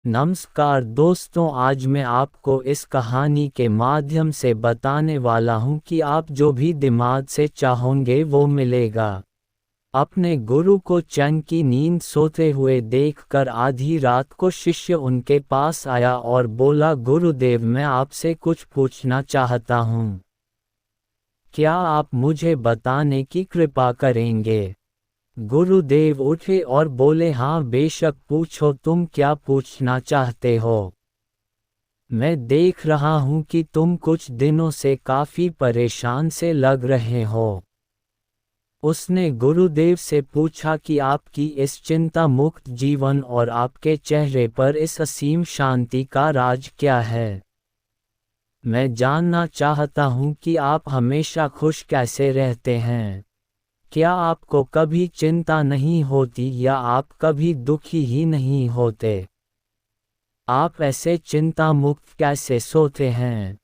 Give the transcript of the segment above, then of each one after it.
नमस्कार दोस्तों, आज मैं आपको इस कहानी के माध्यम से बताने वाला हूँ कि आप जो भी दिमाग से चाहोगे वो मिलेगा। अपने गुरु को चैन की नींद सोते हुए देखकर आधी रात को शिष्य उनके पास आया और बोला, गुरुदेव, मैं आपसे कुछ पूछना चाहता हूँ। क्या आप मुझे बताने की कृपा करेंगे? गुरुदेव उठे और बोले, हाँ बेशक पूछो, तुम क्या पूछना चाहते हो? मैं देख रहा हूँ कि तुम कुछ दिनों से काफ़ी परेशान से लग रहे हो। उसने गुरुदेव से पूछा कि आपकी इस चिंता मुक्त जीवन और आपके चेहरे पर इस असीम शांति का राज क्या है। मैं जानना चाहता हूँ कि आप हमेशा खुश कैसे रहते हैं। क्या आपको कभी चिंता नहीं होती या आप कभी दुखी ही नहीं होते? आप ऐसे चिंता मुक्त कैसे सोते हैं?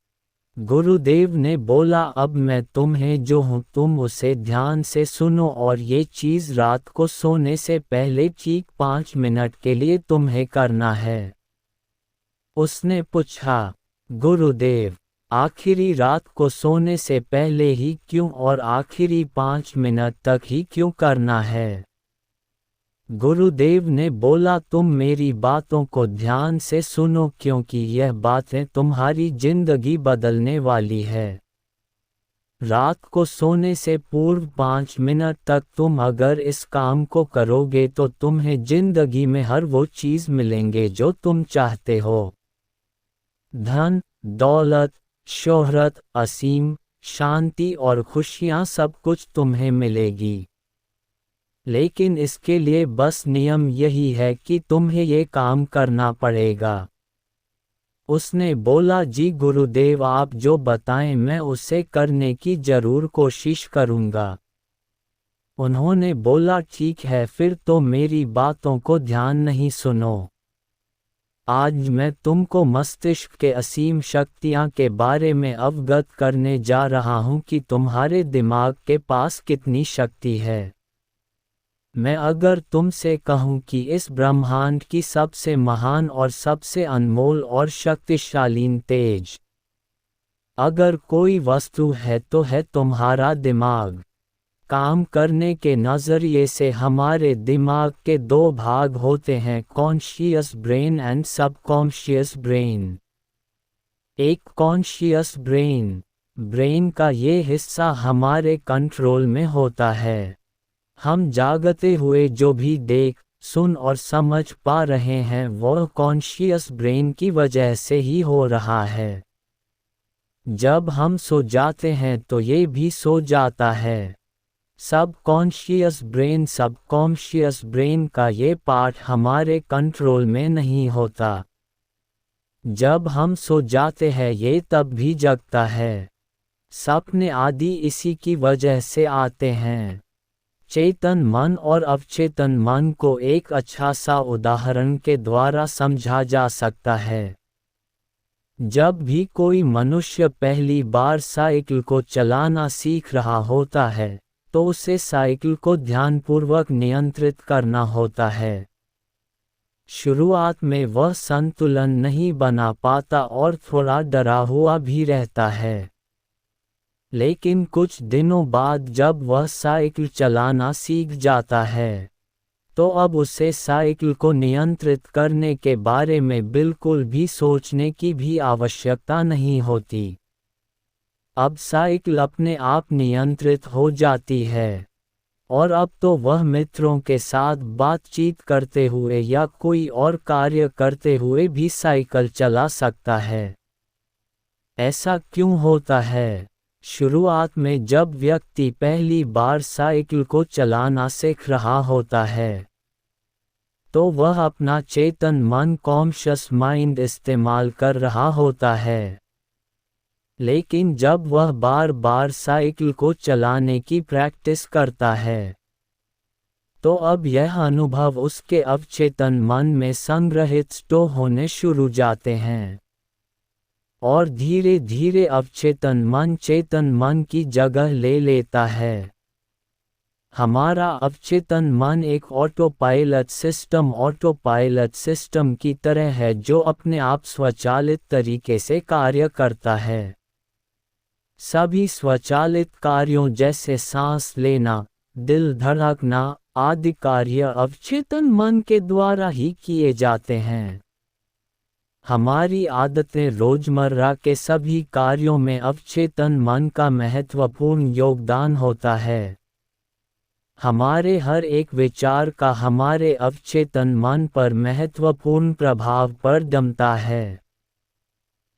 गुरुदेव ने बोला, अब मैं तुम्हें जो हूँ तुम उसे ध्यान से सुनो और ये चीज़ रात को सोने से पहले ठीक 5 मिनट के लिए तुम्हें करना है। उसने पूछा, गुरुदेव, आखिरी रात को सोने से पहले ही क्यों और आखिरी 5 मिनट तक ही क्यों करना है? गुरुदेव ने बोला, तुम मेरी बातों को ध्यान से सुनो क्योंकि यह बातें तुम्हारी जिंदगी बदलने वाली है। रात को सोने से पूर्व 5 मिनट तक तुम अगर इस काम को करोगे तो तुम्हें जिंदगी में हर वो चीज़ मिलेंगे जो तुम चाहते हो। धन, दौलत, शोहरत, असीम शांति और खुशियाँ सब कुछ तुम्हें मिलेगी। लेकिन इसके लिए बस नियम यही है कि तुम्हें ये काम करना पड़ेगा। उसने बोला, जी गुरुदेव, आप जो बताएं मैं उसे करने की ज़रूर कोशिश करूँगा। उन्होंने बोला, ठीक है, फिर तो मेरी बातों को ध्यान नहीं सुनो। आज मैं तुमको मस्तिष्क के असीम शक्तियाँ के बारे में अवगत करने जा रहा हूँ कि तुम्हारे दिमाग के पास कितनी शक्ति है। मैं अगर तुमसे कहूँ कि इस ब्रह्मांड की सबसे महान और सबसे अनमोल और शक्तिशाली तेज अगर कोई वस्तु है तो है तुम्हारा दिमाग। काम करने के नज़रिए से हमारे दिमाग के 2 भाग होते हैं, conscious brain and subconscious brain. एक कॉन्शियस ब्रेन का ये हिस्सा हमारे कंट्रोल में होता है। हम जागते हुए जो भी देख, सुन और समझ पा रहे हैं वो कॉन्शियस ब्रेन की वजह से ही हो रहा है। जब हम सो जाते हैं तो ये भी सो जाता है। सबकॉन्शियस ब्रेन का ये पार्ट हमारे कंट्रोल में नहीं होता। जब हम सो जाते हैं ये तब भी जगता है। सपने आदि इसी की वजह से आते हैं। चेतन मन और अवचेतन मन को एक अच्छा सा उदाहरण के द्वारा समझा जा सकता है। जब भी कोई मनुष्य पहली बार साइकिल को चलाना सीख रहा होता है तो उसे साइकिल को ध्यानपूर्वक नियंत्रित करना होता है। शुरुआत में वह संतुलन नहीं बना पाता और थोड़ा डरा हुआ भी रहता है। लेकिन कुछ दिनों बाद जब वह साइकिल चलाना सीख जाता है तो अब उसे साइकिल को नियंत्रित करने के बारे में बिल्कुल भी सोचने की भी आवश्यकता नहीं होती। अब साइकिल अपने आप नियंत्रित हो जाती है और अब तो वह मित्रों के साथ बातचीत करते हुए या कोई और कार्य करते हुए भी साइकिल चला सकता है। ऐसा क्यों होता है? शुरुआत में जब व्यक्ति पहली बार साइकिल को चलाना सीख रहा होता है तो वह अपना चेतन मन कॉन्शियस माइंड इस्तेमाल कर रहा होता है। लेकिन जब वह बार बार साइकिल को चलाने की प्रैक्टिस करता है तो अब यह अनुभव उसके अवचेतन मन में संग्रहित स्टोर होने शुरू जाते हैं और धीरे धीरे अवचेतन मन चेतन मन की जगह ले लेता है। हमारा अवचेतन मन एक ऑटोपायलट सिस्टम की तरह है जो अपने आप स्वचालित तरीके से कार्य करता है। सभी स्वचालित कार्यों जैसे सांस लेना, दिल धड़कना आदि कार्य अवचेतन मन के द्वारा ही किए जाते हैं। हमारी आदतें रोजमर्रा के सभी कार्यों में अवचेतन मन का महत्वपूर्ण योगदान होता है। हमारे हर एक विचार का हमारे अवचेतन मन पर महत्वपूर्ण प्रभाव पड़ता है।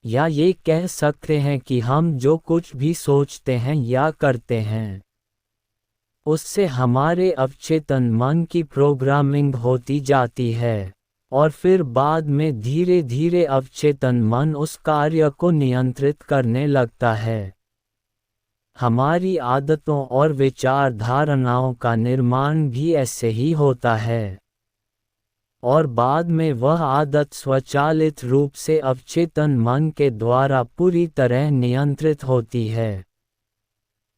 या ये कह सकते हैं कि हम जो कुछ भी सोचते हैं या करते हैं, उससे हमारे अवचेतन मन की प्रोग्रामिंग होती जाती है, और फिर बाद में धीरे धीरे अवचेतन मन उस कार्य को नियंत्रित करने लगता है। हमारी आदतों और विचार धारणाओं का निर्माण भी ऐसे ही होता है, और बाद में वह आदत स्वचालित रूप से अवचेतन मन के द्वारा पूरी तरह नियंत्रित होती है।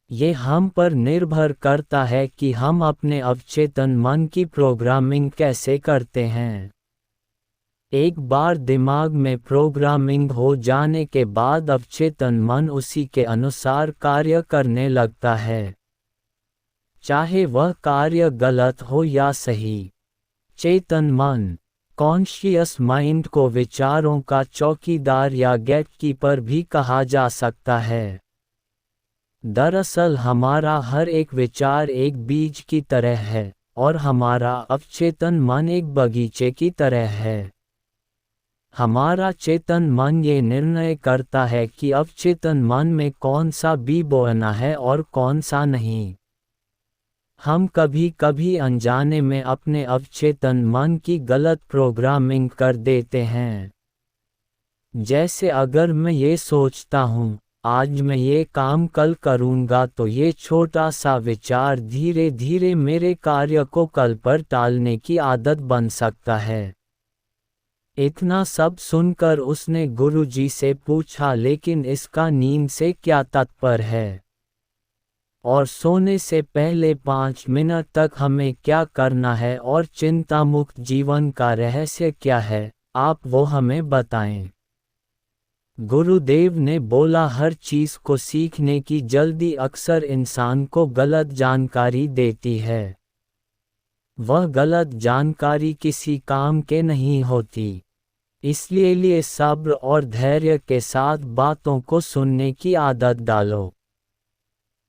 ये हम पर निर्भर करता है कि हम अपने अवचेतन मन की प्रोग्रामिंग कैसे करते हैं। एक बार दिमाग में प्रोग्रामिंग हो जाने के बाद अवचेतन मन उसी के अनुसार कार्य करने लगता है, चाहे वह कार्य गलत हो या सही। चेतन मन, कॉन्शियस माइंड को विचारों का चौकीदार या गेटकीपर भी कहा जा सकता है। दरअसल हमारा हर एक विचार एक बीज की तरह है, और हमारा अवचेतन मन एक बगीचे की तरह है। हमारा चेतन मन ये निर्णय करता है कि अवचेतन मन में कौन सा बीज बोना है और कौन सा नहीं। हम कभी कभी अनजाने में अपने अवचेतन मन की गलत प्रोग्रामिंग कर देते हैं। जैसे अगर मैं ये सोचता हूँ, आज मैं ये काम कल करूँगा, तो ये छोटा सा विचार धीरे धीरे मेरे कार्य को कल पर टालने की आदत बन सकता है। इतना सब सुनकर उसने गुरुजी से पूछा, लेकिन इसका नींद से क्या तात्पर्य है? और सोने से पहले 5 मिनट तक हमें क्या करना है और चिंता मुक्त जीवन का रहस्य क्या है, आप वो हमें बताएं। गुरुदेव ने बोला, हर चीज़ को सीखने की जल्दी अक्सर इंसान को गलत जानकारी देती है। वह गलत जानकारी किसी काम के नहीं होती, इसलिए सब्र और धैर्य के साथ बातों को सुनने की आदत डालो।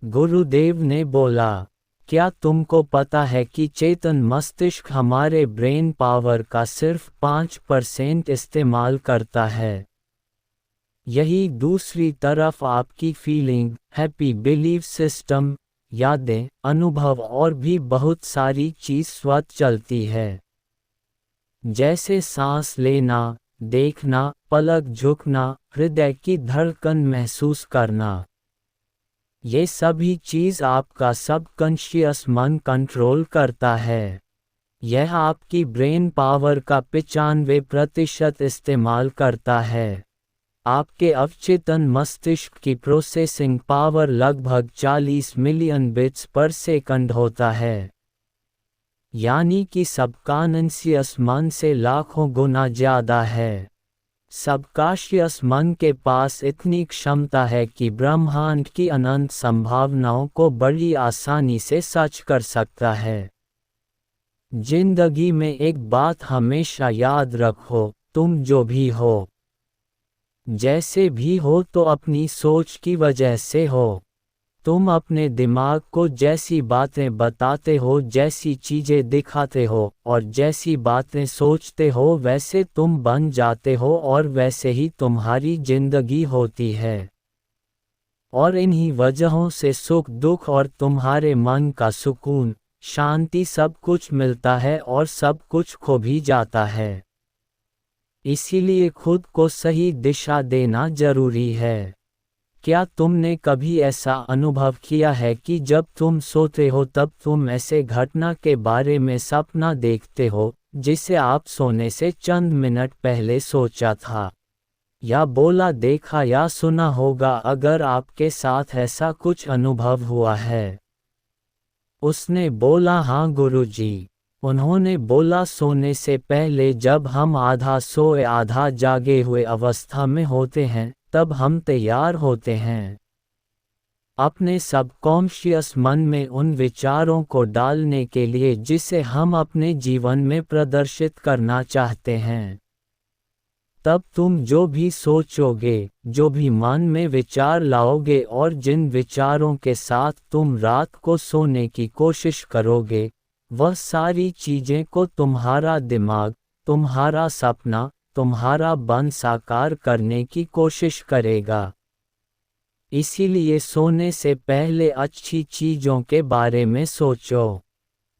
गुरुदेव ने बोला, क्या तुमको पता है कि चेतन मस्तिष्क हमारे ब्रेन पावर का सिर्फ 5% इस्तेमाल करता है। यही दूसरी तरफ आपकी फीलिंग, हैप्पी बिलीफ सिस्टम, यादें, अनुभव और भी बहुत सारी चीज़ स्वतः चलती है, जैसे सांस लेना, देखना, पलक झुकना, हृदय की धड़कन महसूस करना। ये सभी चीज़ आपका सबकॉन्शियस मन कंट्रोल करता है। यह आपकी ब्रेन पावर का 95% इस्तेमाल करता है। आपके अवचेतन मस्तिष्क की प्रोसेसिंग पावर लगभग 40 मिलियन बिट्स पर सेकंड होता है, यानी कि सबकॉन्शियस मन से लाखों गुना ज़्यादा है। सबकॉन्शियस मन के पास इतनी क्षमता है कि ब्रह्मांड की अनंत संभावनाओं को बड़ी आसानी से सच कर सकता है। जिंदगी में एक बात हमेशा याद रखो, तुम जो भी हो, जैसे भी हो, तो अपनी सोच की वजह से हो। तुम अपने दिमाग को जैसी बातें बताते हो, जैसी चीज़ें दिखाते हो, और जैसी बातें सोचते हो, वैसे तुम बन जाते हो, और वैसे ही तुम्हारी जिंदगी होती है। और इन्हीं वजहों से सुख दुख और तुम्हारे मन का सुकून, शांति सब कुछ मिलता है और सब कुछ खो भी जाता है। इसीलिए खुद को सही दिशा देना जरूरी है। क्या तुमने कभी ऐसा अनुभव किया है कि जब तुम सोते हो तब तुम ऐसे घटना के बारे में सपना देखते हो जिसे आप सोने से चंद मिनट पहले सोचा था, या बोला, देखा या सुना होगा? अगर आपके साथ ऐसा कुछ अनुभव हुआ है, उसने बोला हाँ गुरुजी। उन्होंने बोला सोने से पहले जब हम आधा सोए आधा जागे हुए अवस्था में होते हैं तब हम तैयार होते हैं अपने सबकॉन्शियस मन में उन विचारों को डालने के लिए जिसे हम अपने जीवन में प्रदर्शित करना चाहते हैं। तब तुम जो भी सोचोगे, जो भी मन में विचार लाओगे और जिन विचारों के साथ तुम रात को सोने की कोशिश करोगे, वह सारी चीजें को तुम्हारा दिमाग, तुम्हारा सपना, तुम्हारा मन साकार करने की कोशिश करेगा। इसीलिए सोने से पहले अच्छी चीज़ों के बारे में सोचो।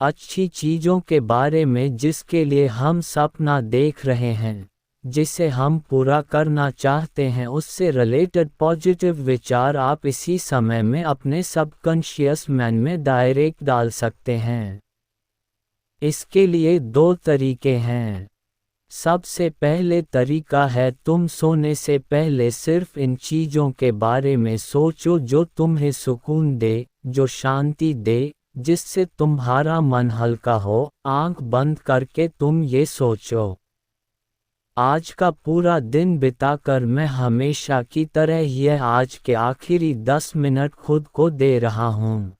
अच्छी चीज़ों के बारे में जिसके लिए हम सपना देख रहे हैं, जिसे हम पूरा करना चाहते हैं, उससे रिलेटेड पॉजिटिव विचार आप इसी समय में अपने सबकॉन्शियस माइंड में डायरेक्ट डाल सकते हैं। इसके लिए दो तरीके हैं। सबसे पहले तरीका है तुम सोने से पहले सिर्फ इन चीज़ों के बारे में सोचो जो तुम्हें सुकून दे, जो शांति दे, जिससे तुम्हारा मन हल्का हो। आंख बंद करके तुम ये सोचो, आज का पूरा दिन बिताकर मैं हमेशा की तरह यह आज के आखिरी 10 मिनट खुद को दे रहा हूँ।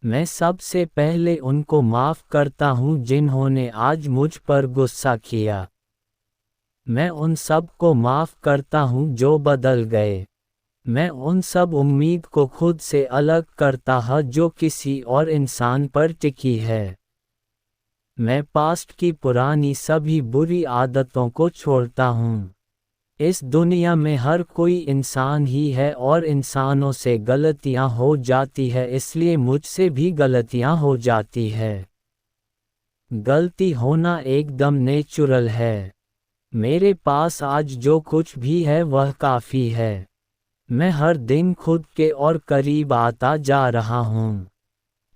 मैं सबसे पहले उनको माफ़ करता हूँ जिन्होंने आज मुझ पर गुस्सा किया। मैं उन सब को माफ़ करता हूँ जो बदल गए। मैं उन सब उम्मीद को खुद से अलग करता हूँ जो किसी और इंसान पर टिकी है। मैं पास्ट की पुरानी सभी बुरी आदतों को छोड़ता हूँ। इस दुनिया में हर कोई इंसान ही है और इंसानों से गलतियां हो जाती है, इसलिए मुझसे भी गलतियां हो जाती है। गलती होना एकदम नेचुरल है। मेरे पास आज जो कुछ भी है वह काफ़ी है। मैं हर दिन खुद के और करीब आता जा रहा हूँ।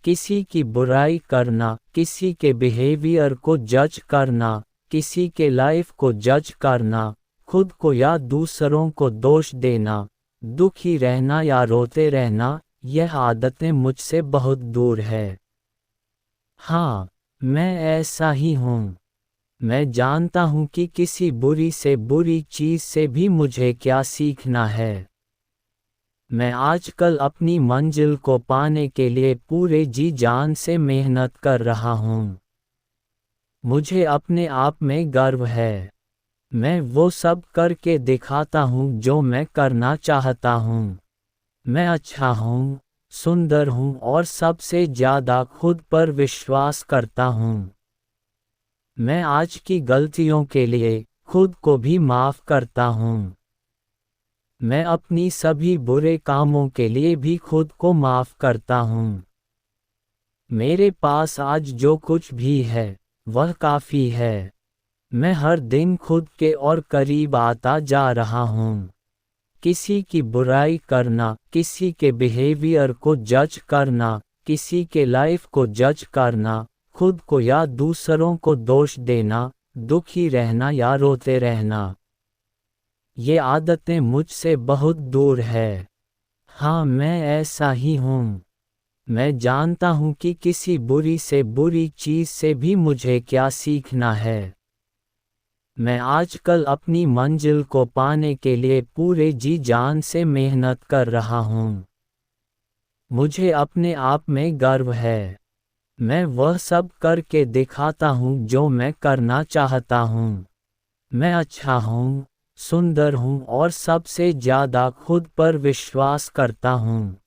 किसी की बुराई करना, किसी के बिहेवियर को जज करना, किसी के लाइफ को जज करना, खुद को या दूसरों को दोष देना, दुखी रहना या रोते रहना, यह आदतें मुझसे बहुत दूर है। हाँ, मैं ऐसा ही हूँ। मैं जानता हूँ कि किसी बुरी से बुरी चीज़ से भी मुझे क्या सीखना है। मैं आजकल अपनी मंजिल को पाने के लिए पूरे जी जान से मेहनत कर रहा हूँ। मुझे अपने आप में गर्व है। मैं वो सब करके दिखाता हूँ जो मैं करना चाहता हूँ। मैं अच्छा हूँ, सुंदर हूँ और सबसे ज़्यादा खुद पर विश्वास करता हूँ। मैं आज की गलतियों के लिए खुद को भी माफ़ करता हूँ। मैं अपनी सभी बुरे कामों के लिए भी खुद को माफ़ करता हूँ। मेरे पास आज जो कुछ भी है, वह काफ़ी है। मैं हर दिन खुद के और करीब आता जा रहा हूँ। किसी की बुराई करना, किसी के बिहेवियर को जज करना, किसी के लाइफ को जज करना, खुद को या दूसरों को दोष देना, दुखी रहना या रोते रहना, ये आदतें मुझसे बहुत दूर है। हाँ, मैं ऐसा ही हूँ। मैं जानता हूँ कि किसी बुरी से बुरी चीज़ से भी मुझे क्या सीखना है। मैं आजकल अपनी मंजिल को पाने के लिए पूरे जी जान से मेहनत कर रहा हूँ। मुझे अपने आप में गर्व है। मैं वह सब करके दिखाता हूँ जो मैं करना चाहता हूँ। मैं अच्छा हूँ, सुंदर हूँ और सबसे ज़्यादा खुद पर विश्वास करता हूँ।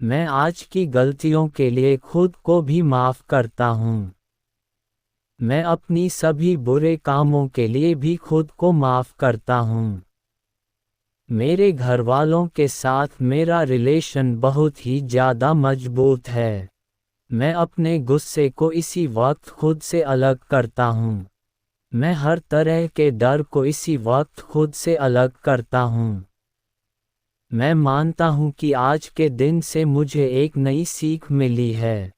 मैं आज की गलतियों के लिए खुद को भी माफ़ करता हूँ। मैं अपनी सभी बुरे कामों के लिए भी खुद को माफ़ करता हूँ। मेरे घरवालों के साथ मेरा रिलेशन बहुत ही ज़्यादा मजबूत है। मैं अपने गुस्से को इसी वक्त खुद से अलग करता हूँ। मैं हर तरह के डर को इसी वक्त खुद से अलग करता हूँ। मैं मानता हूँ कि आज के दिन से मुझे एक नई सीख मिली है।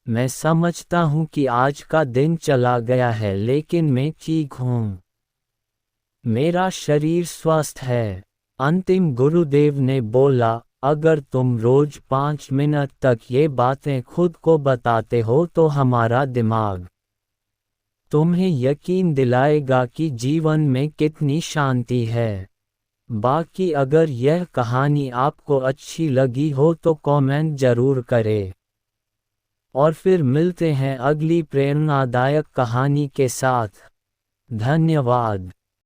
मैं समझता हूँ कि आज का दिन चला गया है लेकिन मैं ठीक हूँ। मेरा शरीर स्वस्थ है। अंतिम गुरुदेव ने बोला, अगर तुम रोज 5 मिनट तक ये बातें खुद को बताते हो तो हमारा दिमाग तुम्हें यकीन दिलाएगा कि जीवन में कितनी शांति है। बाकी अगर यह कहानी आपको अच्छी लगी हो तो कमेंट जरूर करें। और फिर मिलते हैं अगली प्रेरणादायक कहानी के साथ। धन्यवाद।